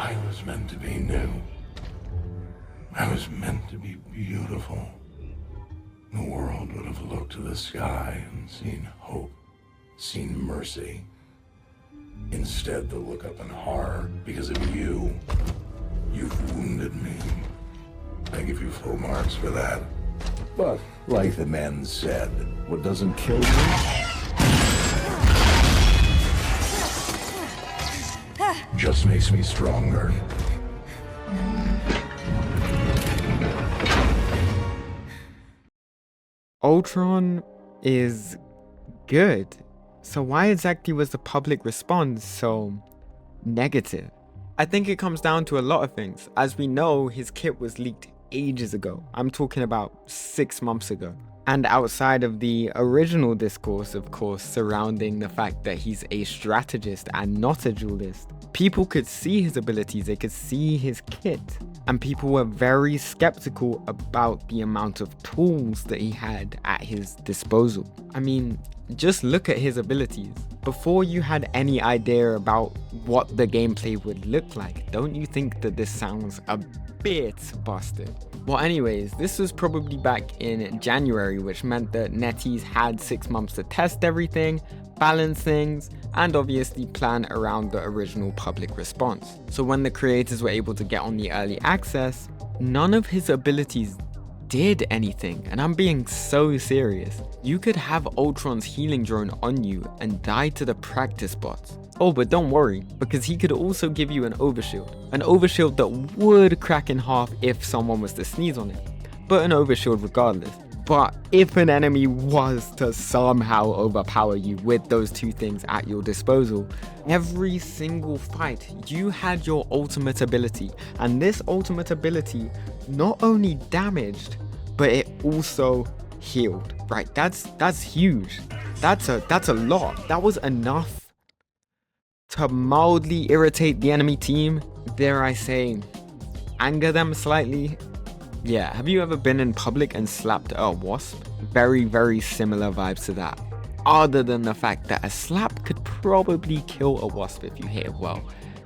I was meant to be new. I was meant to be beautiful. The world would have looked to the sky and seen hope, seen mercy. Instead, they'll look up in horror because of you. You've wounded me. I give you full marks for that. But, like the men said, what doesn't kill you just makes me stronger. Ultron is good. So why exactly was the public response so negative? I think it comes down to a lot of things. As we know, his kit was leaked ages ago. I'm talking about 6 months ago. And outside of the original discourse, of course, surrounding the fact that he's a strategist and not a duelist, people could see his abilities, they could see his kit, and people were very skeptical about the amount of tools that he had at his disposal. I mean, just look at his abilities. Before you had any idea about what the gameplay would look like, don't you think that this sounds a bit busted? Well, anyways, this was probably back in January, which meant that NetEase had 6 months to test everything, balance things, and obviously plan around the original public response. So when the creators were able to get on the early access, none of his abilities did anything, and I'm being so serious. You could have Ultron's healing drone on you and die to the practice bots. Oh, but don't worry, because he could also give you an overshield that would crack in half if someone was to sneeze on it, but an overshield regardless. But if an enemy was to somehow overpower you with those two things at your disposal, every single fight you had your ultimate ability, and this ultimate ability not only damaged, but it also healed, right? That's huge. That's a lot. That was enough to mildly irritate the enemy team, dare I say, anger them slightly. Yeah, have you ever been in public and slapped a wasp? Very, very similar vibes to that. Other than the fact that a slap could probably kill a wasp if you hit it well.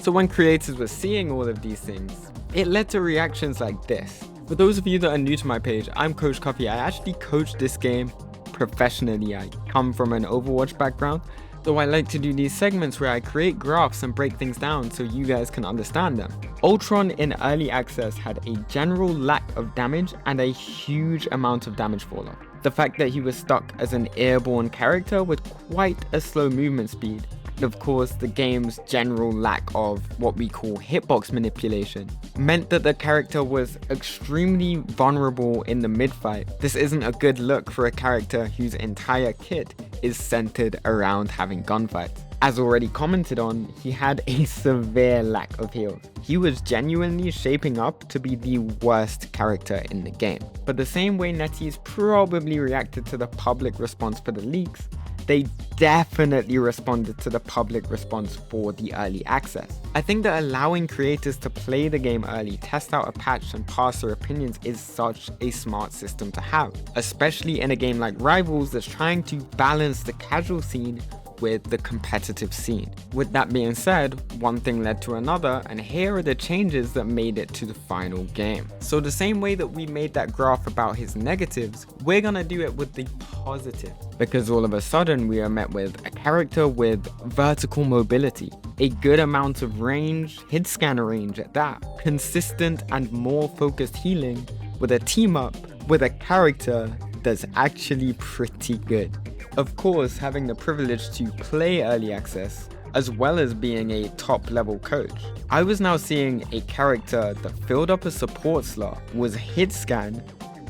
So when creators were seeing all of these things, it led to reactions like this. For those of you that are new to my page, I'm Coach Cuffy. I actually coach this game professionally. I come from an Overwatch background. So I like to do these segments where I create graphs and break things down so you guys can understand them. Ultron in early access had a general lack of damage and a huge amount of damage falloff. The fact that he was stuck as an airborne character with quite a slow movement speed, and of course the game's general lack of what we call hitbox manipulation, meant that the character was extremely vulnerable in the mid-fight. This isn't a good look for a character whose entire kit is centered around having gunfights. As already commented on, he had a severe lack of heals. He was genuinely shaping up to be the worst character in the game. But the same way NetEase probably reacted to the public response for the leaks, they definitely responded to the public response for the early access. I think that allowing creators to play the game early, test out a patch and pass their opinions is such a smart system to have, especially in a game like Rivals that's trying to balance the casual scene with the competitive scene. With that being said, one thing led to another, and here are the changes that made it to the final game. So the same way that we made that graph about his negatives, we're gonna do it with the positive, because all of a sudden we are met with a character with vertical mobility, a good amount of range, hit scanner range at that, consistent and more focused healing, with a team up with a character that's actually pretty good. Of course, having the privilege to play early access, as well as being a top level coach, I was now seeing a character that filled up a support slot, was hit scan,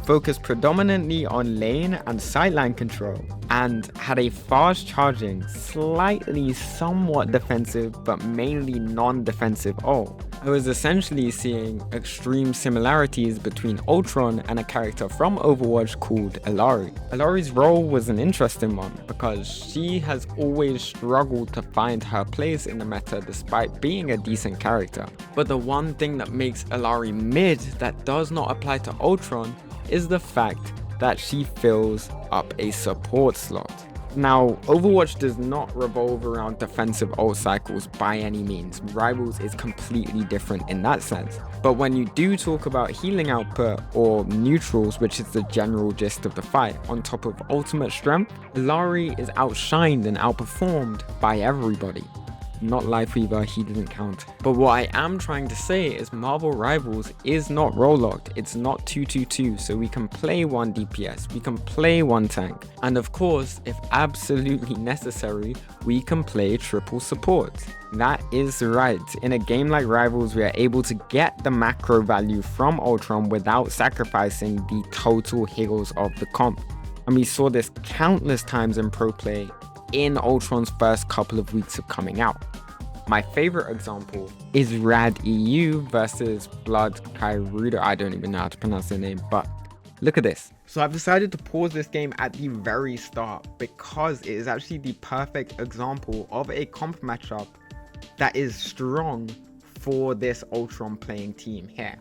focused predominantly on lane and sideline control, and had a fast charging, slightly somewhat defensive but mainly non-defensive ult. I was essentially seeing extreme similarities between Ultron and a character from Overwatch called Illari. Illari's role was an interesting one because she has always struggled to find her place in the meta despite being a decent character. But the one thing that makes Illari mid that does not apply to Ultron is the fact that she fills up a support slot. Now, Overwatch does not revolve around defensive ult cycles by any means. Rivals is completely different in that sense. But when you do talk about healing output or neutrals, which is the general gist of the fight, on top of ultimate strength, Larry is outshined and outperformed by everybody. Not Life Weaver, he didn't count. But what I am trying to say is Marvel Rivals is not role locked, it's not 2-2-2, so we can play one DPS, we can play one tank, and of course, if absolutely necessary, we can play triple support. That is right, in a game like Rivals we are able to get the macro value from Ultron without sacrificing the total heals of the comp. And we saw this countless times in pro play in Ultron's first couple of weeks of coming out. My favorite example is Rad EU versus Blood Kairudo. I don't even know how to pronounce their name, but look at this. So I've decided to pause this game at the very start because it is actually the perfect example of a comp matchup that is strong for this Ultron playing team here.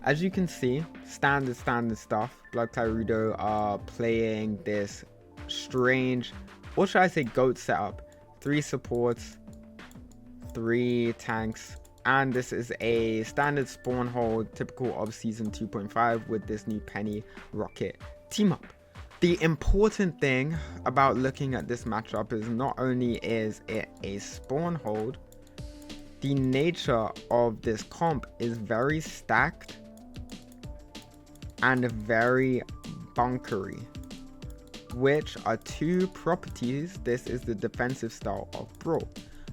As you can see, standard stuff. Blood Kairudo are playing this strange, or should I say GOAT setup. 3 supports, 3 tanks, and this is a standard spawn hold typical of season 2.5 with this new Penny Rocket team up. The important thing about looking at this matchup is not only is it a spawn hold, the nature of this comp is very stacked and very bunkery, which are 2 properties. This is the defensive style of Brawl.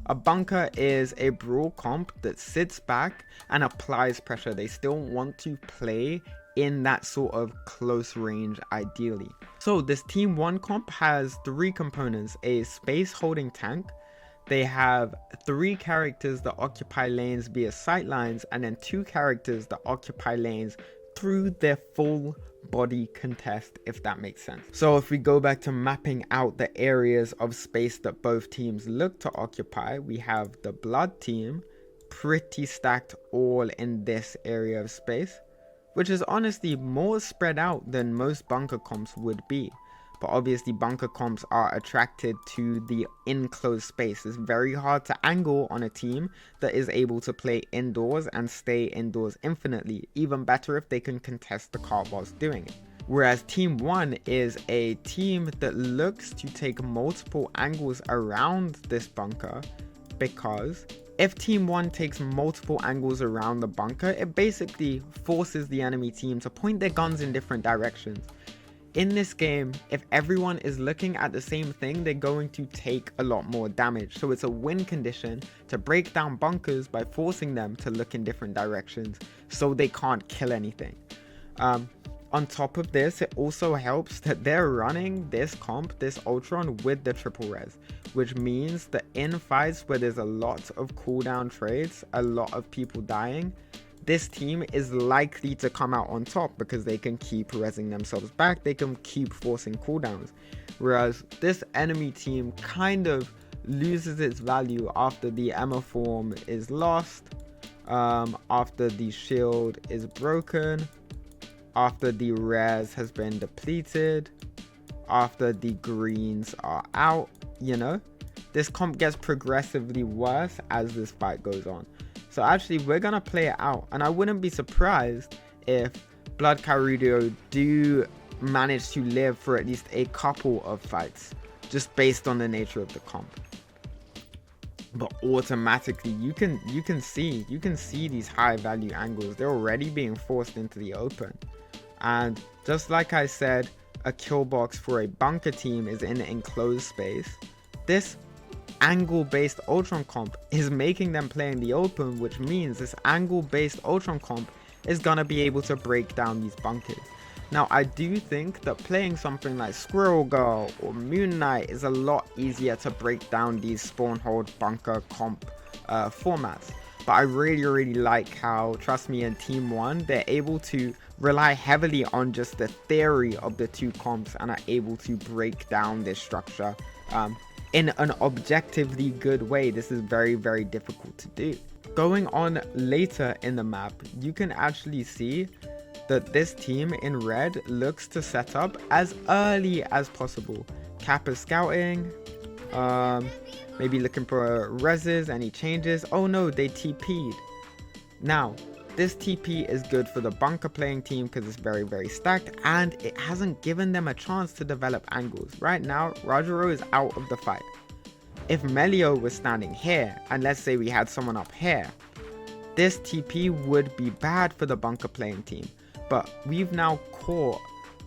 A bunker is a Brawl comp that sits back and applies pressure. They still want to play in that sort of close range ideally. So this Team 1 comp has 3 components: a space holding tank, they have 3 characters that occupy lanes via sightlines, and then 2 characters that occupy lanes through their full body contest, if that makes sense. So if we go back to mapping out the areas of space that both teams look to occupy, we have the Blood team pretty stacked all in this area of space, which is honestly more spread out than most bunker comps would be. But obviously bunker comps are attracted to the enclosed space. It's very hard to angle on a team that is able to play indoors and stay indoors infinitely. Even better if they can contest the car whilst doing it. Whereas Team 1 is a team that looks to take multiple angles around this bunker, because if Team 1 takes multiple angles around the bunker, it basically forces the enemy team to point their guns in different directions. In this game, if everyone is looking at the same thing, they're going to take a lot more damage. So it's a win condition to break down bunkers by forcing them to look in different directions so they can't kill anything. On top of this, it also helps that they're running this comp, this Ultron, with the triple res, which means that in fights where there's a lot of cooldown trades, a lot of people dying, this team is likely to come out on top because they can keep rezzing themselves back, they can keep forcing cooldowns. Whereas this enemy team kind of loses its value after the Emma form is lost, after the shield is broken, after the res has been depleted, after the greens are out, you know? This comp gets progressively worse as this fight goes on. So actually, we're going to play it out. And I wouldn't be surprised if Blood Kairudo do manage to live for at least a couple of fights, just based on the nature of the comp. But automatically, you can see these high value angles. They're already being forced into the open. And just like I said, a kill box for a bunker team is in an enclosed space. This angle-based Ultron comp is making them play in the open, which means this angle-based Ultron comp is gonna be able to break down these bunkers. Now, I do think that playing something like Squirrel Girl or Moon Knight is a lot easier to break down these spawn hold bunker comp formats. But I really like how, trust me, in Team 1, they're able to rely heavily on just the theory of the 2 comps and are able to break down this structure in an objectively good way. This is very difficult to do. Going on later in the map, you can actually see that this team in red looks to set up as early as possible. Kappa scouting. Maybe looking for reses, any changes. Oh no, they TP'd. Now, this TP is good for the bunker playing team because it's very, very stacked, and it hasn't given them a chance to develop angles. Right now, Rajaro is out of the fight. If Melio was standing here, and let's say we had someone up here, this TP would be bad for the bunker playing team. But we've now caught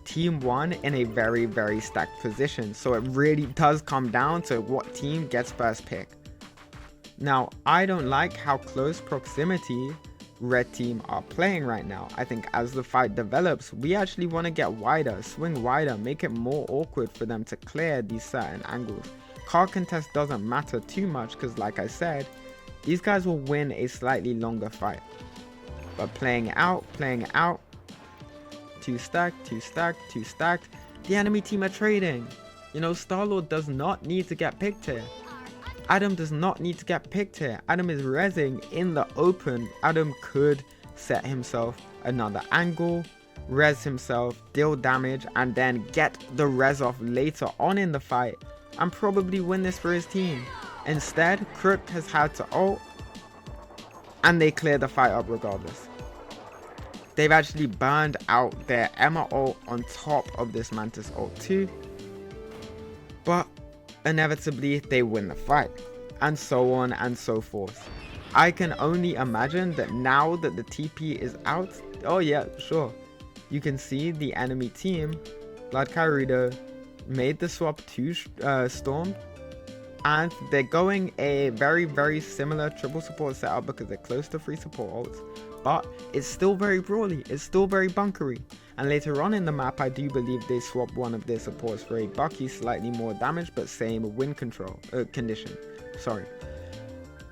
Team 1 in a very, very stacked position. So it really does come down to what team gets first pick. Now, I don't like how close proximity Red team are playing right now. I think as the fight develops, we actually want to get wider, swing wider, make it more awkward for them to clear these certain angles. Car contest doesn't matter too much because, like I said, these guys will win a slightly longer fight. But playing it out, too stacked, the enemy team are trading. You know, Star-Lord does not need to get picked here. Adam does not need to get picked here. Adam is rezzing in the open. Adam could set himself another angle, res himself, deal damage, and then get the res off later on in the fight and probably win this for his team. Instead, Crook has had to ult, and they clear the fight up regardless. They've actually burned out their Emma ult on top of this Mantis ult too, but inevitably they win the fight, and so on and so forth. I can only imagine that now that the TP is out, oh yeah, sure, you can see the enemy team, Blood Kyrido, made the swap to Storm, and they're going a very, very similar triple support setup because they're close to 3 support ults, but it's still very brawly, it's still very bunkery. And later on in the map, I do believe they swap one of their supports for a Bucky, slightly more damage, but same win control condition. Sorry.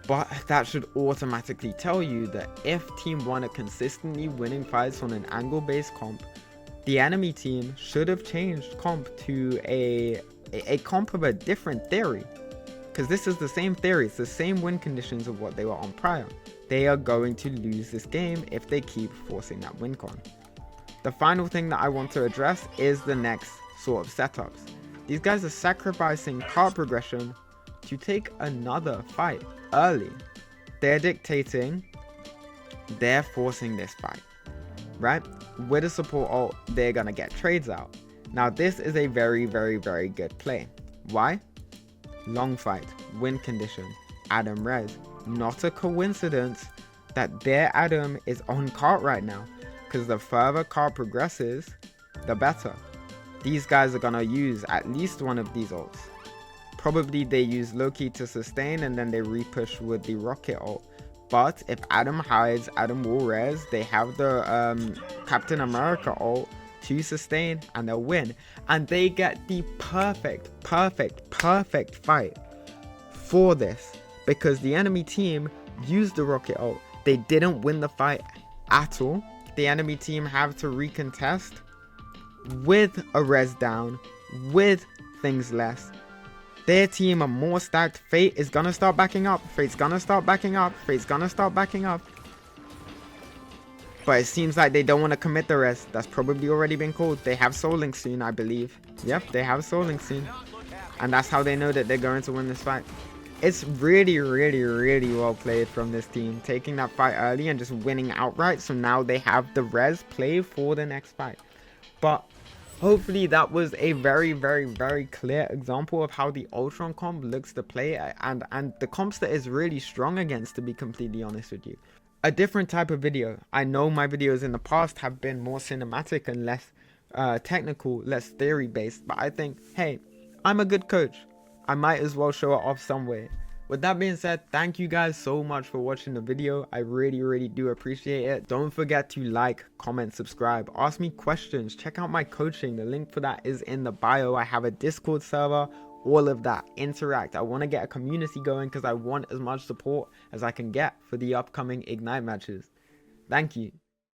But that should automatically tell you that if Team 1 are consistently winning fights on an angle-based comp, the enemy team should have changed comp to a comp of a different theory. Because this is the same theory, it's the same win conditions of what they were on prior. They are going to lose this game if they keep forcing that win con. The final thing that I want to address is the next sort of setups. These guys are sacrificing card progression to take another fight early. They're dictating, they're forcing this fight, right? With a support ult, they're gonna get trades out. Now this is a very, very, very good play. Why? Long fight, win condition, Adam res. Not a coincidence that their Adam is on cart right now, because the further cart progresses, the better. These guys are gonna use at least one of these ults. Probably they use Loki to sustain and then they repush with the rocket ult. But if Adam hides, Adam will res. They have the Captain America ult to sustain and they'll win. And they get the perfect fight for this. Because the enemy team used the rocket ult. They didn't win the fight at all. The enemy team have to recontest with a res down, with things less. Their team are more stacked. Fate is gonna start backing up. Fate's gonna start backing up. Fate's gonna start backing up. But it seems like they don't want to commit the res. That's probably already been called. They have Soul Link soon, I believe. Yep, they have Soul Link soon. And that's how they know that they're going to win this fight. It's really well played from this team, taking that fight early and just winning outright. So now they have the res play for the next fight. But hopefully that was a very clear example of how the Ultron comp looks to play, and the comps that is really strong against, to be completely honest with you. A different type of video. I know my videos in the past have been more cinematic and less technical, less theory based, but I think, hey, I'm a good coach. I might as well show it off somewhere. With that being said, thank you guys so much for watching the video. I really do appreciate it. Don't forget to like, comment, subscribe, ask me questions, check out my coaching. The link for that is in the bio. I have a Discord server, all of that. Interact. I want to get a community going because I want as much support as I can get for the upcoming Ignite matches. Thank you.